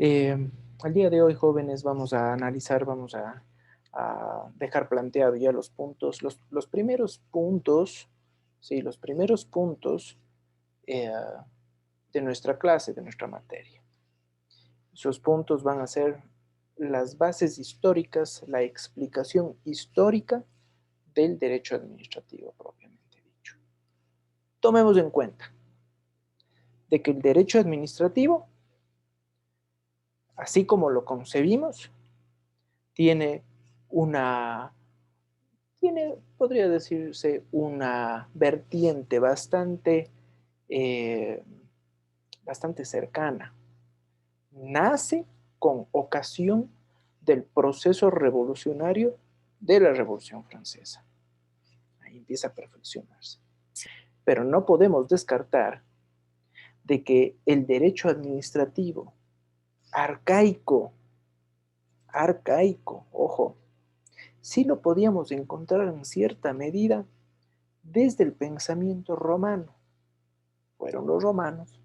El día de hoy, jóvenes, vamos a analizar, vamos a dejar planteado ya los puntos, los primeros puntos, sí, los primeros puntos eh, de nuestra clase, de nuestra materia. Esos puntos van a ser las bases históricas, la explicación histórica del derecho administrativo propiamente dicho. Tomemos en cuenta de que el derecho administrativo, así como lo concebimos, tiene podría decirse, una vertiente eh, bastante cercana. Nace con ocasión del proceso revolucionario de la Revolución Francesa. Ahí empieza a perfeccionarse. Pero no podemos descartar de que el derecho administrativo arcaico, ojo, sí lo podíamos encontrar en cierta medida desde el pensamiento romano. Fueron los romanos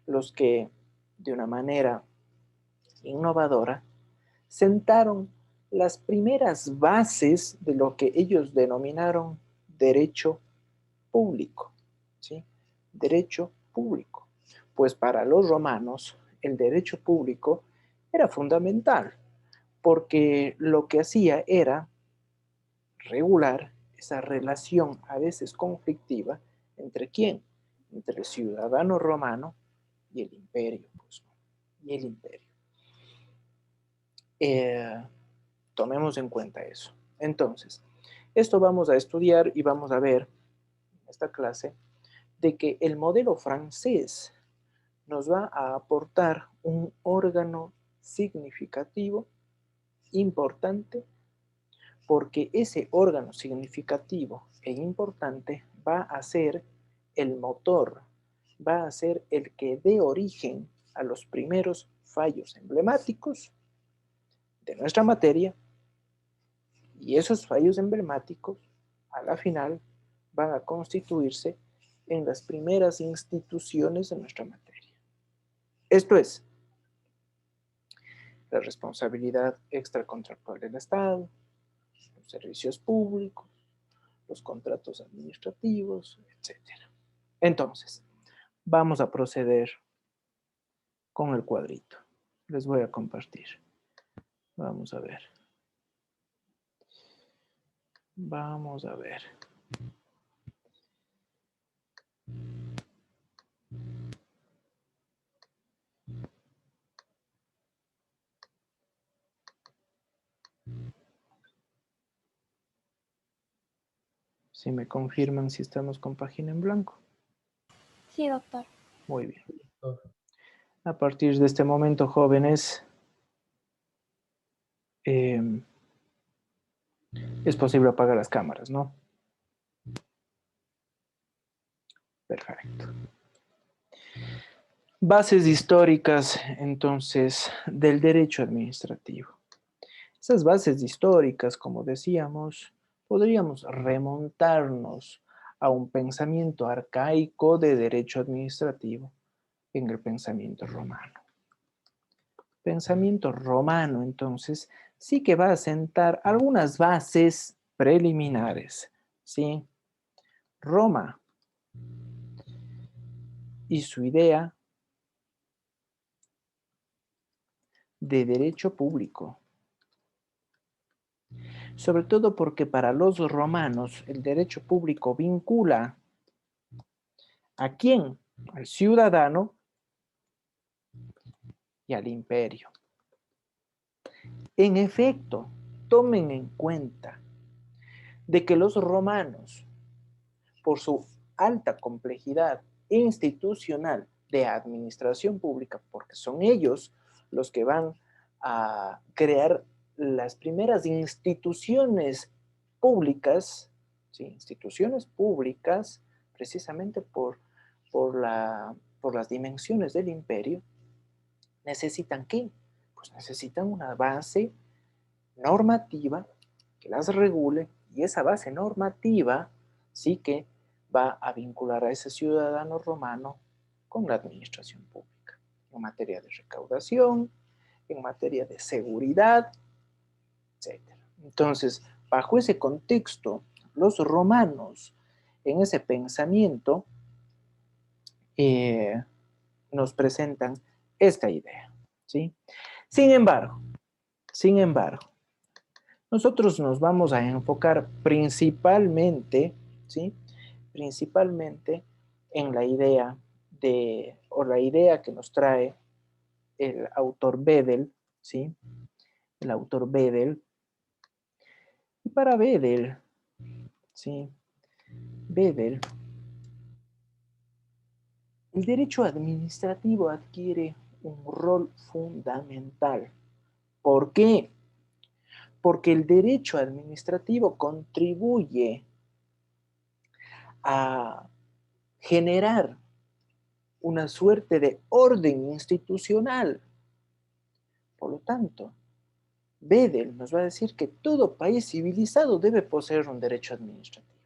los que, de una manera innovadora, sentaron las primeras bases de lo que ellos denominaron derecho público, ¿sí? Derecho público. Pues para los romanos el derecho público era fundamental, porque lo que hacía era regular esa relación a veces conflictiva entre quién, entre el ciudadano romano y el imperio, pues, y el imperio. Tomemos en cuenta eso. Entonces, esto vamos a estudiar y vamos a ver en esta clase de que el modelo francés nos va a aportar un órgano significativo, importante, porque ese órgano significativo e importante va a ser el motor, va a ser el que dé origen a los primeros fallos emblemáticos de nuestra materia, y esos fallos emblemáticos a la final van a constituirse en las primeras instituciones de nuestra materia. Esto es, la responsabilidad extracontractual del Estado, los servicios públicos, los contratos administrativos, etc. Entonces, vamos a proceder con el cuadrito. Les voy a compartir. Vamos a ver. Vamos a ver. Si me confirman si estamos con página en blanco. Sí, doctor. Muy bien. A partir de este momento, jóvenes, es posible apagar las cámaras, ¿no? Perfecto. Bases históricas, entonces, del derecho administrativo. Esas bases históricas, como decíamos, podríamos remontarnos a un pensamiento arcaico de derecho administrativo en el pensamiento romano. Pensamiento romano, entonces, sí que va a sentar algunas bases preliminares, ¿sí? Roma y su idea de derecho público. Sobre todo porque para los romanos el derecho público vincula ¿a quién? Al ciudadano y al imperio. En efecto, tomen en cuenta de que los romanos, por su alta complejidad institucional de administración pública, porque son ellos los que van a crear las primeras instituciones públicas, ¿sí? Instituciones públicas, precisamente por las dimensiones del imperio, necesitan ¿qué? Pues necesitan una base normativa que las regule, y esa base normativa sí que va a vincular a ese ciudadano romano con la administración pública en materia de recaudación, en materia de seguridad, etc. Entonces, bajo ese contexto, los romanos, en ese pensamiento, nos presentan esta idea, ¿sí? Sin embargo, nosotros nos vamos a enfocar principalmente, ¿sí? Principalmente en la idea o la idea que nos trae el autor Bedel, ¿sí? El autor Bedel. Y para Bedel, ¿sí? Bedel, el derecho administrativo adquiere un rol fundamental. ¿Por qué? Porque el derecho administrativo contribuye a generar una suerte de orden institucional. Por lo tanto, Bedel nos va a decir que todo país civilizado debe poseer un derecho administrativo.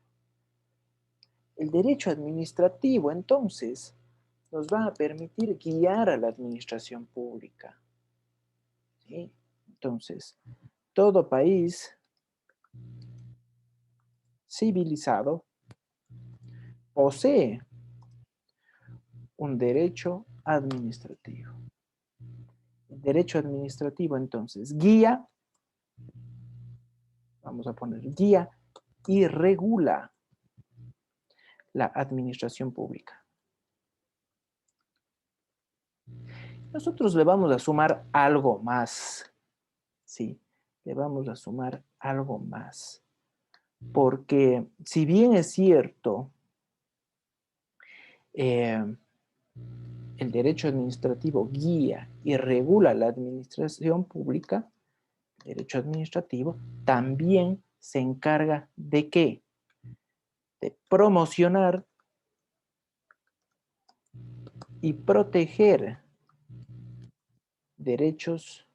El derecho administrativo, entonces, nos va a permitir guiar a la administración pública. ¿Sí? Entonces, todo país civilizado posee un derecho administrativo. El derecho administrativo, entonces, guía, vamos a poner guía, y regula la administración pública. Nosotros le vamos a sumar algo más, ¿sí? Le vamos a sumar algo más. Porque si bien es cierto, el derecho administrativo guía y regula la administración pública, el derecho administrativo también se encarga de ¿qué? De promocionar y proteger derechos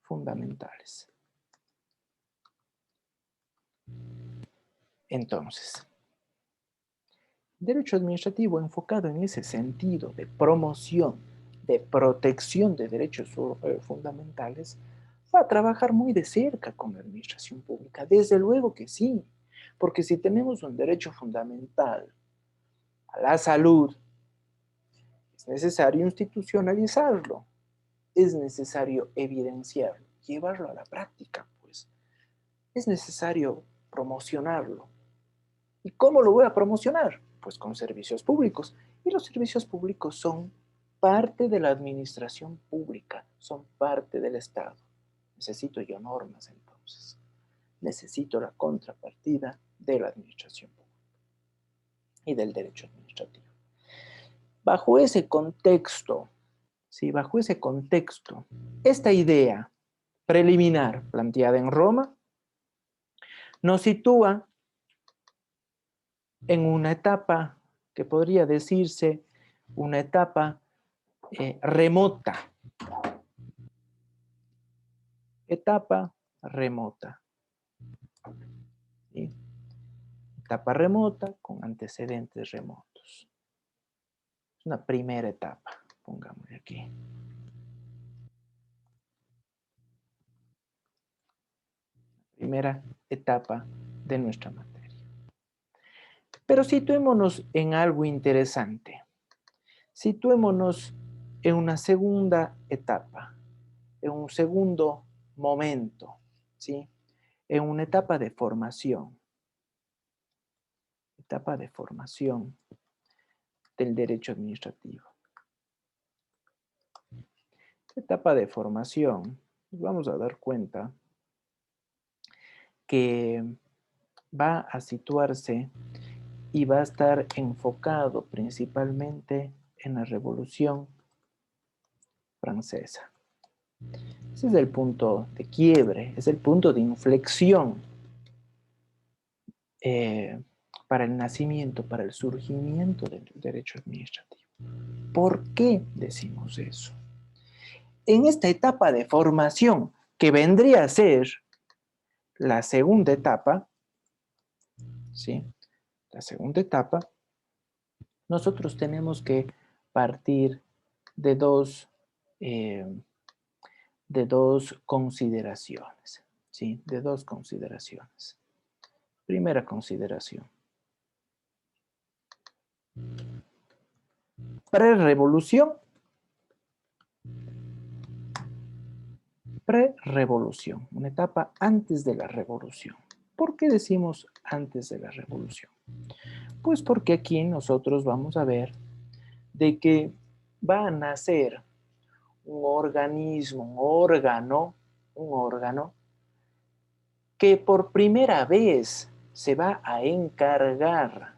fundamentales. Entonces, derecho administrativo enfocado en ese sentido de promoción, de protección de derechos fundamentales, va a trabajar muy de cerca con la administración pública. Desde luego que sí, porque si tenemos un derecho fundamental a la salud, es necesario institucionalizarlo, es necesario evidenciarlo, llevarlo a la práctica, pues. Es necesario promocionarlo. ¿Y cómo lo voy a promocionar? Pues con servicios públicos. Y los servicios públicos son parte de la administración pública, son parte del Estado. Necesito yo normas entonces. Necesito la contrapartida de la administración pública y del derecho administrativo. Bajo ese contexto, ¿sí? Bajo ese contexto, esta idea preliminar planteada en Roma nos sitúa en una etapa que podría decirse una etapa remota. Etapa remota. ¿Sí? Etapa remota con antecedentes remotos. Es una primera etapa, pongámosle aquí. Primera etapa de nuestra materia. Pero situémonos en algo interesante. Situémonos en una segunda etapa, en un segundo momento, ¿sí? En una etapa de formación. Etapa de formación del derecho administrativo. Etapa de formación, nos vamos a dar cuenta que va a situarse y va a estar enfocado principalmente en la Revolución Francesa. Ese es el punto de quiebre, es el punto de inflexión para el nacimiento, para el surgimiento del derecho administrativo. ¿Por qué decimos eso? En esta etapa de formación, que vendría a ser la segunda etapa, ¿sí? La segunda etapa, nosotros tenemos que partir de dos de dos consideraciones, ¿sí? De dos consideraciones. Primera consideración. Prerrevolución. Prerrevolución, una etapa antes de la revolución. ¿Por qué decimos antes de la revolución? Pues porque aquí nosotros vamos a ver de que va a nacer un organismo, un órgano que por primera vez se va a encargar,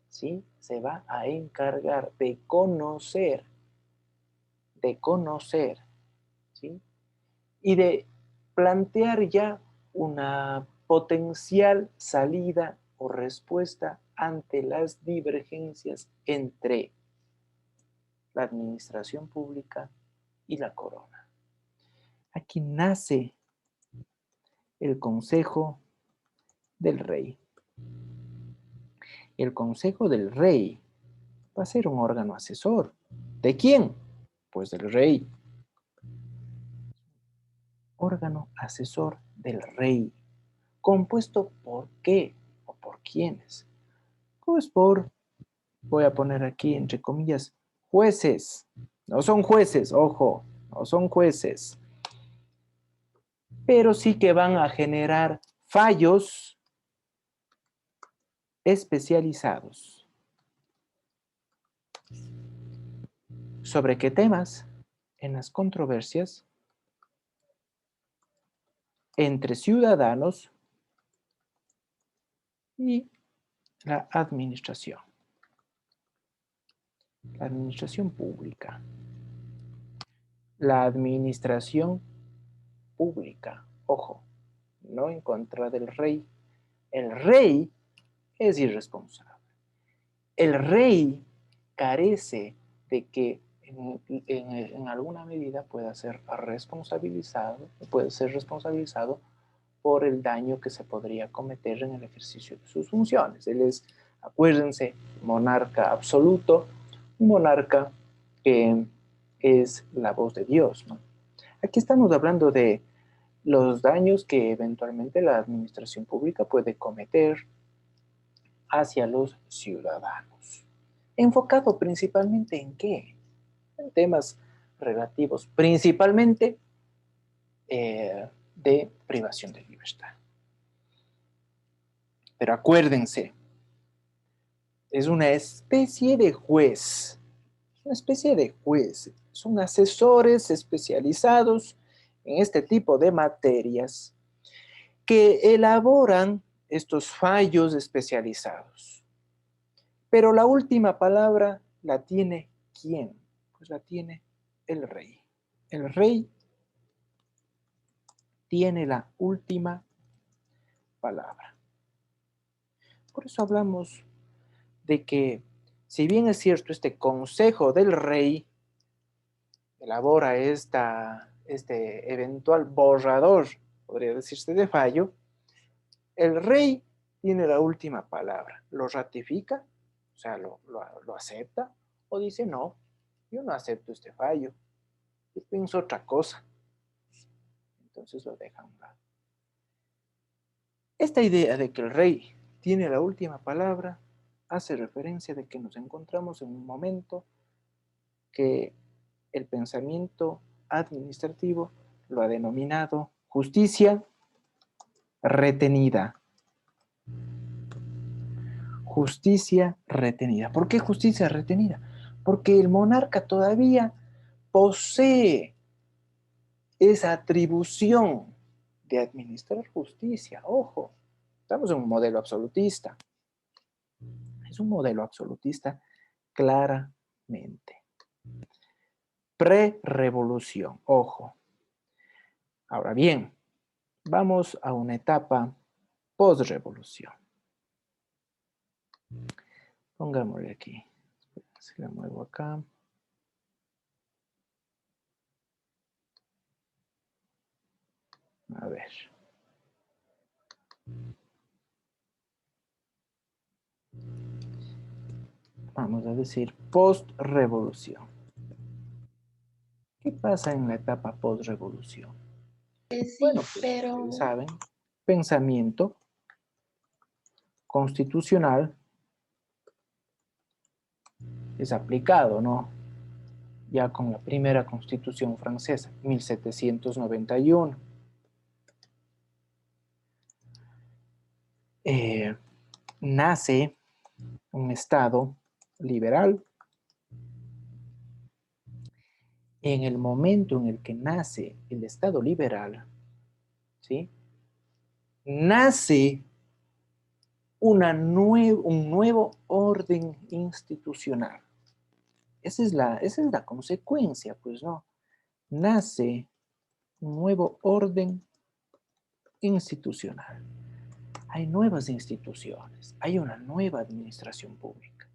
¿sí? Se va a encargar de conocer, ¿sí? Y de plantear ya una potencial salida o respuesta ante las divergencias entre la administración pública y la corona. Aquí nace el Consejo del Rey. El Consejo del Rey va a ser un órgano asesor. ¿De quién? Pues del rey. Órgano asesor del rey. ¿Compuesto por qué o por quiénes? Pues por, voy a poner aquí entre comillas, jueces. No son jueces, ojo, no son jueces. Pero sí que van a generar fallos especializados. ¿Sobre qué temas? En las controversias entre ciudadanos y la administración. La administración pública. La administración pública, ojo, no en contra del rey. El rey es irresponsable. El rey carece de que en alguna medida pueda ser responsabilizado por el daño que se podría cometer en el ejercicio de sus funciones. Él es, acuérdense, monarca absoluto, un monarca que es la voz de Dios, ¿no? Aquí estamos hablando de los daños que eventualmente la administración pública puede cometer hacia los ciudadanos. Enfocado principalmente en qué? En temas relativos principalmente de privación de libertad. Pero acuérdense, es una especie de juez, son asesores especializados en este tipo de materias que elaboran estos fallos especializados. Pero la última palabra la tiene ¿quién? Pues la tiene el rey. El rey tiene la última palabra. Por eso hablamos de que, si bien es cierto, este consejo del rey elabora este eventual borrador, podría decirse, de fallo, el rey tiene la última palabra. ¿Lo ratifica? O sea, ¿lo acepta? ¿O dice, no, yo no acepto este fallo, yo pienso otra cosa? Entonces lo deja a un lado. Esta idea de que el rey tiene la última palabra hace referencia de que nos encontramos en un momento que el pensamiento administrativo lo ha denominado justicia retenida. Justicia retenida. ¿Por qué justicia retenida? Porque el monarca todavía posee esa atribución de administrar justicia. Ojo, estamos en un modelo absolutista. Es un modelo absolutista claramente. Pre-revolución, ojo. Ahora bien, vamos a una etapa post-revolución. Pongámosle aquí. Si la muevo acá. A ver. Vamos a decir post-revolución. ¿Qué pasa en la etapa post-revolución? Sí, Bueno, pues pero ustedes saben, pensamiento constitucional es aplicado, ¿no? Ya con la primera constitución francesa, 1791. Nace un Estado liberal. En el momento en el que nace el Estado liberal, ¿sí? Nace un nuevo orden institucional. Esa es la consecuencia, pues, ¿no? Nace un nuevo orden institucional. Hay nuevas instituciones, hay una nueva administración pública.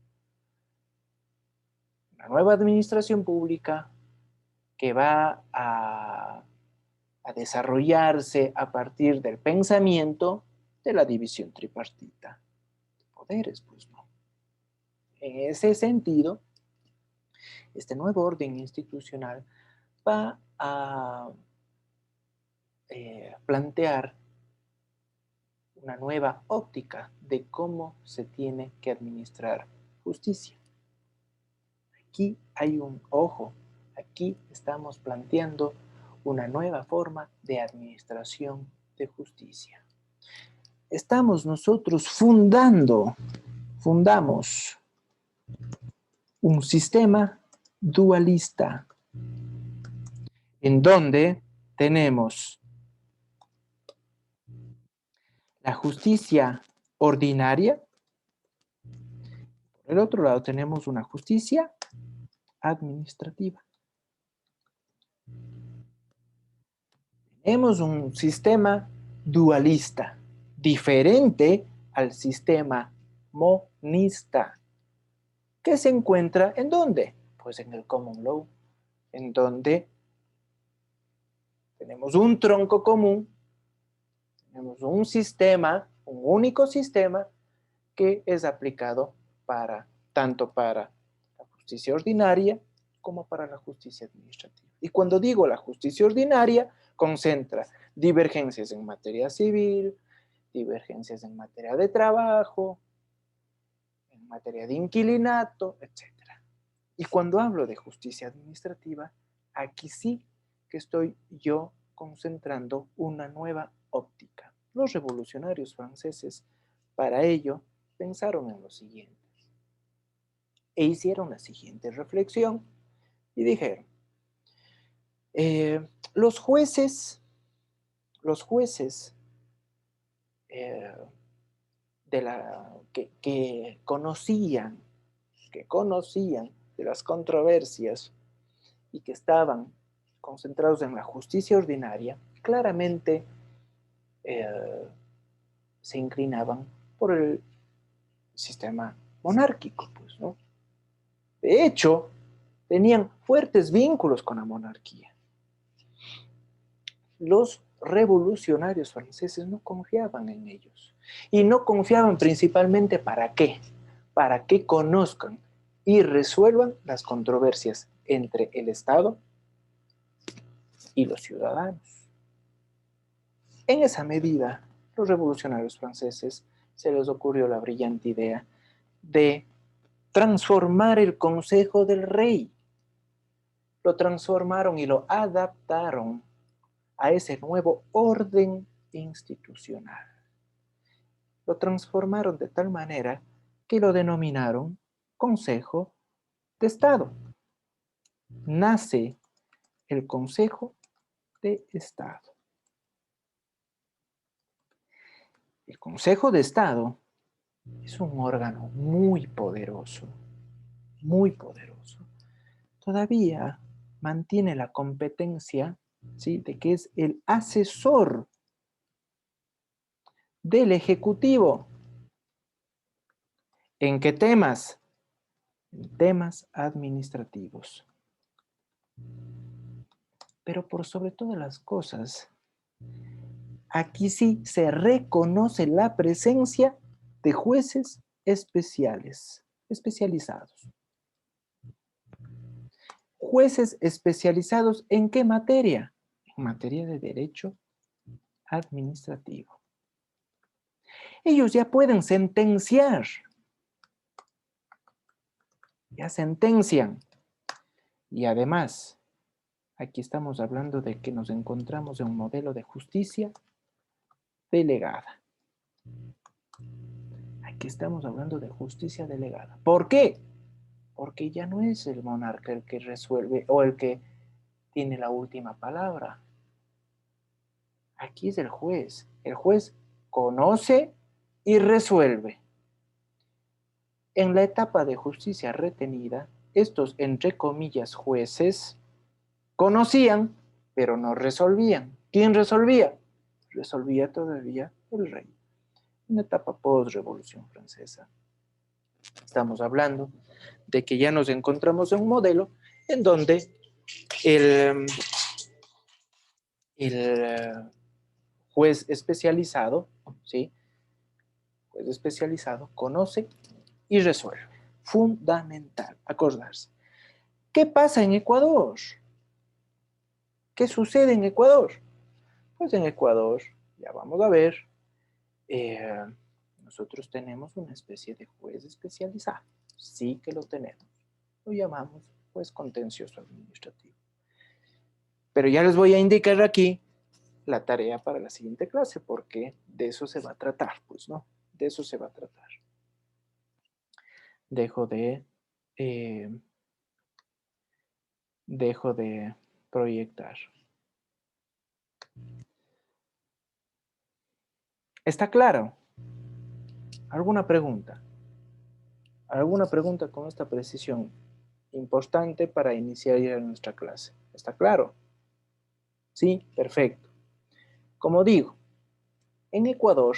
Una nueva administración pública que va a desarrollarse a partir del pensamiento de la división tripartita de poderes, pues no. En ese sentido, este nuevo orden institucional va a plantear una nueva óptica de cómo se tiene que administrar justicia. Aquí hay un ojo, aquí estamos planteando una nueva forma de administración de justicia. Estamos nosotros fundamos un sistema dualista en donde tenemos la justicia ordinaria. Por el otro lado tenemos una justicia administrativa. Tenemos un sistema dualista, diferente al sistema monista, que se encuentra ¿en dónde? Pues en el common law, en donde tenemos un tronco común, tenemos un sistema, un único sistema que es aplicado tanto para la justicia ordinaria como para la justicia administrativa. Y cuando digo la justicia ordinaria, concentra divergencias en materia civil, divergencias en materia de trabajo, en materia de inquilinato, etc. Y cuando hablo de justicia administrativa, aquí sí que estoy yo concentrando una nueva óptica. Los revolucionarios franceses, para ello, pensaron en lo siguiente e hicieron la siguiente reflexión y dijeron, los jueces eh, que conocían de las controversias y que estaban concentrados en la justicia ordinaria, claramente se inclinaban por el sistema monárquico, pues, ¿no? De hecho, tenían fuertes vínculos con la monarquía. Los revolucionarios franceses no confiaban en ellos. Y no confiaban principalmente ¿para qué? Para que conozcan y resuelvan las controversias entre el Estado y los ciudadanos. En esa medida, los revolucionarios franceses se les ocurrió la brillante idea de transformar el Consejo del Rey. Lo transformaron y lo adaptaron a ese nuevo orden institucional. Lo transformaron de tal manera que lo denominaron Consejo de Estado. Nace el Consejo de Estado. El Consejo de Estado es un órgano muy poderoso, muy poderoso. Todavía mantiene la competencia, ¿sí?, de que es el asesor del Ejecutivo. ¿En qué temas? En temas administrativos. Pero por sobre todas las cosas, aquí sí se reconoce la presencia de jueces especializados. jueces especializados ¿en qué materia? En materia de derecho administrativo. Ellos ya pueden sentenciar, ya sentencian. Y además, aquí estamos hablando de que nos encontramos en un modelo de justicia delegada. Aquí estamos hablando de justicia delegada. ¿Por qué? Porque ya no es el monarca el que resuelve o el que tiene la última palabra. Aquí es el juez. El juez conoce y resuelve. En la etapa de justicia retenida, estos, entre comillas, jueces, conocían, pero no resolvían. ¿Quién resolvía? Resolvía todavía el rey. Una etapa post-revolución francesa. Estamos hablando de que ya nos encontramos en un modelo en donde el juez especializado, ¿sí? Juez especializado conoce y resuelve. Fundamental, acordarse. ¿Qué pasa en Ecuador? ¿Qué sucede en Ecuador? Pues en Ecuador, ya vamos a ver, nosotros tenemos una especie de juez especializado. Sí que lo tenemos. Lo llamamos juez contencioso administrativo. Pero ya les voy a indicar aquí la tarea para la siguiente clase, porque de eso se va a tratar, pues, ¿no? De eso se va a tratar. Dejo de proyectar. ¿Está claro? ¿Alguna pregunta? ¿Alguna pregunta con esta precisión importante para iniciar ya nuestra clase? ¿Está claro? Sí, perfecto. Como digo, en Ecuador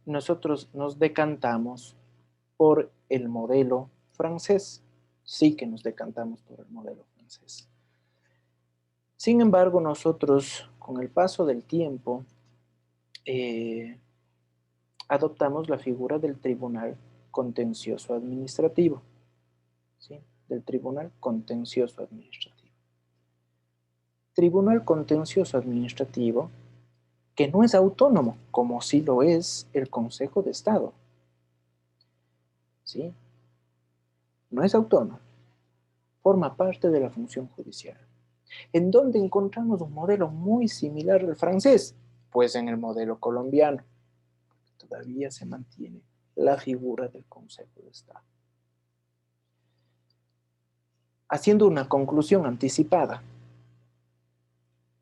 nosotros nos decantamos por el modelo francés. Sí que nos decantamos por el modelo francés. Sin embargo, nosotros, con el paso del tiempo, adoptamos la figura del Tribunal Contencioso Administrativo. ¿Sí? Del Tribunal Contencioso Administrativo. Tribunal Contencioso Administrativo que no es autónomo, como sí lo es el Consejo de Estado. ¿Sí? No es autónomo. Forma parte de la función judicial. ¿En dónde encontramos un modelo muy similar al francés? Pues en el modelo colombiano. Todavía se mantiene la figura del Consejo de Estado. Haciendo una conclusión anticipada,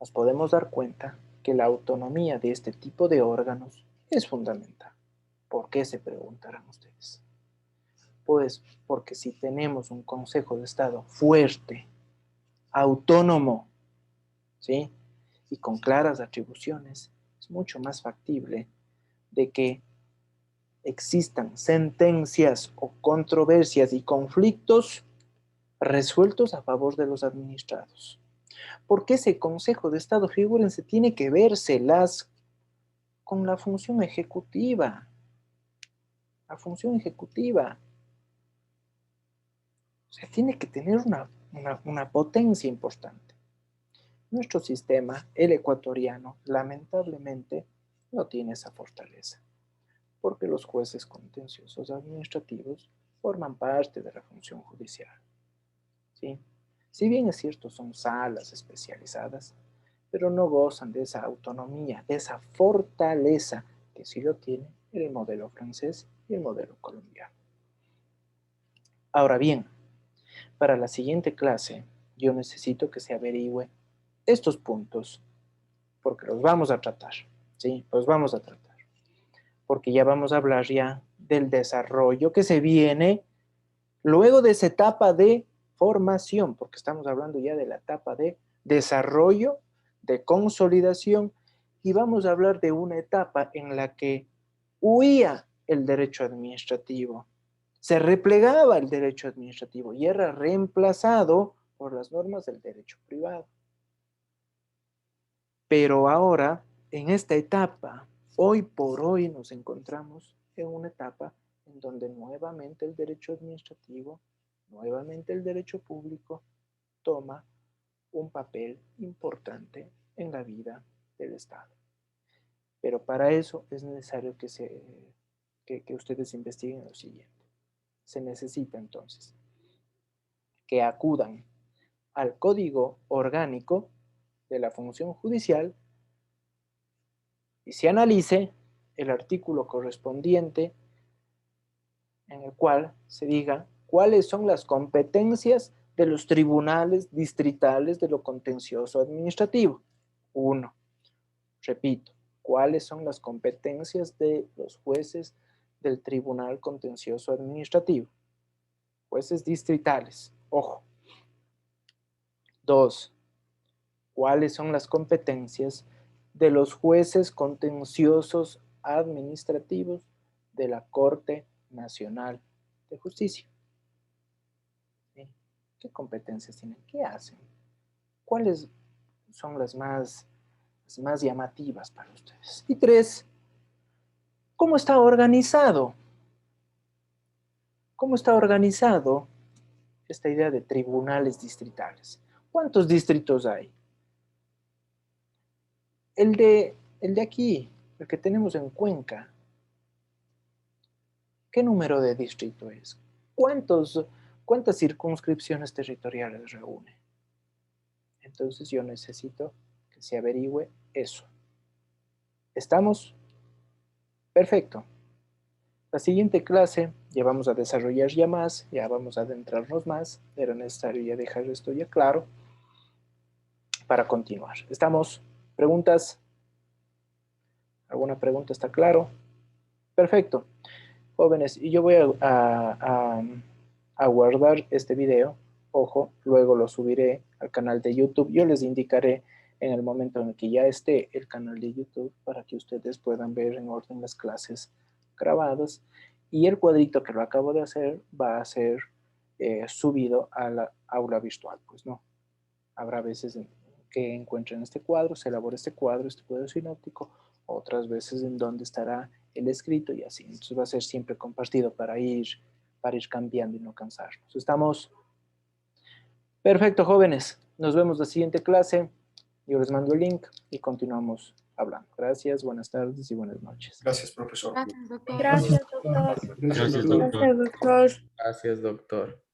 nos podemos dar cuenta que la autonomía de este tipo de órganos es fundamental. ¿Por qué se preguntarán ustedes? Pues porque si tenemos un Consejo de Estado fuerte, autónomo, ¿sí? Y con claras atribuciones, es mucho más factible de que existan sentencias o controversias y conflictos resueltos a favor de los administrados. Porque ese Consejo de Estado, figúrense, tiene que vérselas con la función ejecutiva. La función ejecutiva. O sea, tiene que tener una potencia importante. Nuestro sistema, el ecuatoriano, lamentablemente no tiene esa fortaleza, porque los jueces contenciosos administrativos forman parte de la función judicial. ¿Sí? Si bien es cierto, son salas especializadas, pero no gozan de esa autonomía, de esa fortaleza que sí lo tiene el modelo francés y el modelo colombiano. Ahora bien, para la siguiente clase, yo necesito que se averigüe estos puntos, porque los vamos a tratar, ¿sí? Los vamos a tratar, porque ya vamos a hablar ya del desarrollo que se viene luego de esa etapa de formación, porque estamos hablando ya de la etapa de desarrollo, de consolidación, y vamos a hablar de una etapa en la que huía el derecho administrativo, se replegaba el derecho administrativo y era reemplazado por las normas del derecho privado. Pero ahora, en esta etapa, hoy por hoy nos encontramos en una etapa en donde nuevamente el derecho administrativo nuevamente el derecho público toma un papel importante en la vida del Estado. Pero para eso es necesario que ustedes investiguen lo siguiente. Se necesita entonces que acudan al Código Orgánico de la Función Judicial y se analice el artículo correspondiente en el cual se diga cuáles son las competencias de los tribunales distritales de lo contencioso administrativo. 1. Repito, ¿cuáles son las competencias de los jueces del Tribunal Contencioso Administrativo? Jueces distritales, ojo. 2. ¿Cuáles son las competencias de los jueces contenciosos administrativos de la Corte Nacional de Justicia? ¿Sí? ¿Qué competencias tienen? ¿Qué hacen? ¿Cuáles son las más llamativas para ustedes? Y 3, ¿cómo está organizado? ¿Cómo está organizado esta idea de tribunales distritales? ¿Cuántos distritos hay? El de aquí, el que tenemos en Cuenca, ¿qué número de distrito es? ¿Cuántas circunscripciones territoriales reúne? Entonces yo necesito que se averigüe eso. ¿Estamos? Perfecto. La siguiente clase ya vamos a desarrollar ya más, ya vamos a adentrarnos más. Era necesario ya dejar esto ya claro para continuar. ¿Estamos? ¿Preguntas? ¿Alguna pregunta está claro? Perfecto. Jóvenes, y yo voy a guardar este video, ojo, luego lo subiré al canal de YouTube. Yo les indicaré en el momento en el que ya esté el canal de YouTube para que ustedes puedan ver en orden las clases grabadas. Y el cuadrito que lo acabo de hacer va a ser subido a la aula virtual. Pues no, habrá veces que encuentren este cuadro, se elabora este cuadro sinóptico, otras veces en donde estará el escrito y así. Entonces va a ser siempre compartido para ir cambiando y no cansarnos. ¿Estamos? Perfecto, jóvenes. Nos vemos la siguiente clase. Yo les mando el link y continuamos hablando. Gracias, buenas tardes y buenas noches. Gracias, profesor. Gracias, doctor. Gracias, Gracias, doctor. doctor. Gracias, doctor. Gracias, doctor.